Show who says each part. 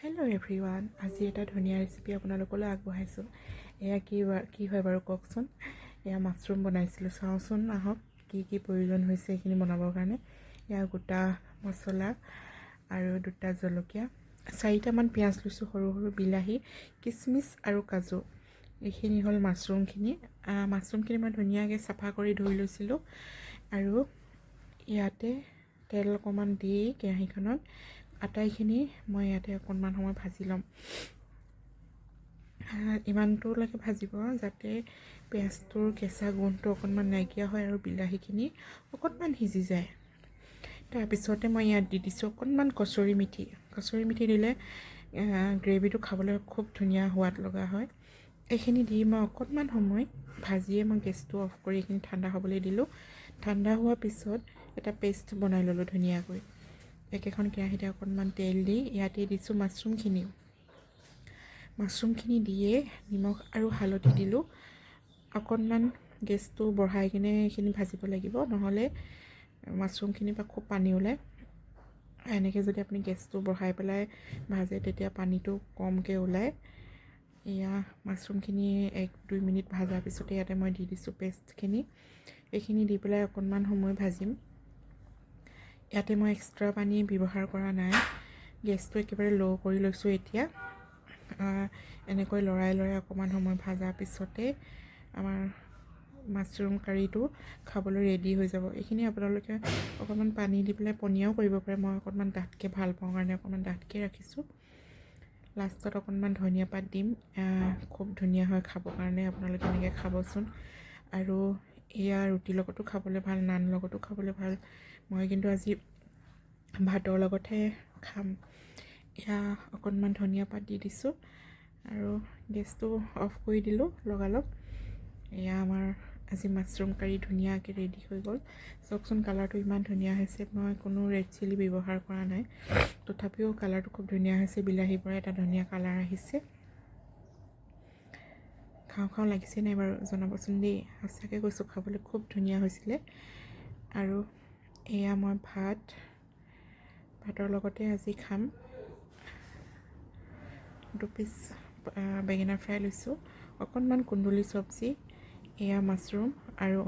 Speaker 1: Hello' everyone, আজি এটা ধুনীয়া ৰেচিপি আপোনালোকলৈ আগবঢ়াইছোঁ। এয়া কি হয় বাৰু কওকচোন। এয়া মাছৰুম বনাইছিলোঁ। চাওঁচোন আহক কি প্ৰয়োজন হৈছে এইখিনি বনাবৰ কাৰণে। এয়া গোটা মছলা আৰু 2টা জলকীয়া, 4টামান পিঁয়াজ লৈছোঁ, সৰু সৰু বিলাহী, কিচমিচ আৰু কাজু। এইখিনি হ'ল মাছৰুমখিনি। মাছৰুমখিনি মই ধুনীয়াকৈ চাফা কৰি ধুই লৈছিলোঁ আৰু ইয়াতে তেল অকণমান দি কেৰাহীখনত আটাইখিনি মই ইয়াতে অকণমান সময় ভাজি ল'ম। ইমানটোলৈকে ভাজিব যাতে পিঁয়াজটোৰ কেঁচা গোন্ধটো অকণমান নাইকিয়া হয় আৰু বিলাহীখিনি অকণমান সিজি যায়। তাৰপিছতে মই ইয়াত দি দিছোঁ অকণমান কচুৰি মেথি দিলে গ্ৰেভিটো খাবলৈ খুব ধুনীয়া সোৱাদ লগা হয়। এইখিনি দি মই অকণমান সময় ভাজিয়ে মই গেছটো অফ কৰি এইখিনি ঠাণ্ডা হ'বলৈ দিলোঁ। ঠাণ্ডা হোৱাৰ পিছত এটা পেষ্ট বনাই ল'লোঁ ধুনীয়াকৈ। একেখন কেৰাহীতে অকণমান তেল দি ইয়াতে দিছোঁ মাছৰুমখিনি দিয়ে নিমখ আৰু হালধি দিলোঁ। অকণমান গেছটো বঢ়াই কিনে এইখিনি ভাজিব লাগিব, নহ'লে মাছৰুমখিনিৰ পৰা খুব পানী ওলায়। এনেকৈ যদি আপুনি গেছটো বঢ়াই পেলাই ভাজে তেতিয়া পানীটো কমকৈ ওলায়। এয়া মাছৰুমখিনি 1-2 মিনিট ভজাৰ পিছতে ইয়াতে মই দি দিছোঁ পেষ্টখিনি। এইখিনি দি পেলাই অকণমান সময় ভাজিম। ইয়াতে মই এক্সট্ৰা পানী ব্যৱহাৰ কৰা নাই। গেছটো একেবাৰে ল' কৰি লৈছোঁ। এতিয়া এনেকৈ লৰাই অকণমান সময় ভজাৰ পিছতে আমাৰ মাছৰুম কাৰীটো খাবলৈ ৰেডি হৈ যাব। এইখিনি আপোনালোকে অকণমান পানী দি পেলাই পনীয়াও কৰিব পাৰে। মই অকণমান ডাঠকৈ ভাল পাওঁ কাৰণে অকণমান ডাঠকৈ ৰাখিছোঁ। লাষ্টত অকণমান ধনিয়া পাত দিম। খুব ধুনীয়া হয় খাবৰ কাৰণে। আপোনালোকে এনেকৈ খাবচোন। আৰু এয়া ৰুটিৰ লগতো খাবলৈ ভাল, নান লগতো খাবলৈ ভাল। মই কিন্তু আজি ভাতৰ লগতহে খাম। এয়া অকণমান ধনিয়া পাত দি দিছোঁ আৰু গেছটো অফ কৰি দিলোঁ লগালগ। এয়া আমাৰ আজি মাছৰুম কাৰী ধুনীয়াকৈ ৰেডি হৈ গ'ল। চাওকচোন কালাৰটো ইমান ধুনীয়া হৈছে। মই কোনো ৰেড চিলি ব্যৱহাৰ কৰা নাই, তথাপিও কালাৰটো খুব ধুনীয়া হৈছে। বিলাহীৰ পৰা এটা ধুনীয়া কালাৰ আহিছে। খাওঁ লাগিছে নাই বাৰু জনাবচোন দেই। সঁচাকৈ কৈছোঁ খাবলৈ খুব ধুনীয়া হৈছিলে। আৰু এয়া মই ভাতৰ লগতে আজি খাম। 2 পিচ বেঙেনা ফ্ৰাই লৈছোঁ, অকণমান কুন্দুলি চব্জি, এয়া মাছৰুম আৰু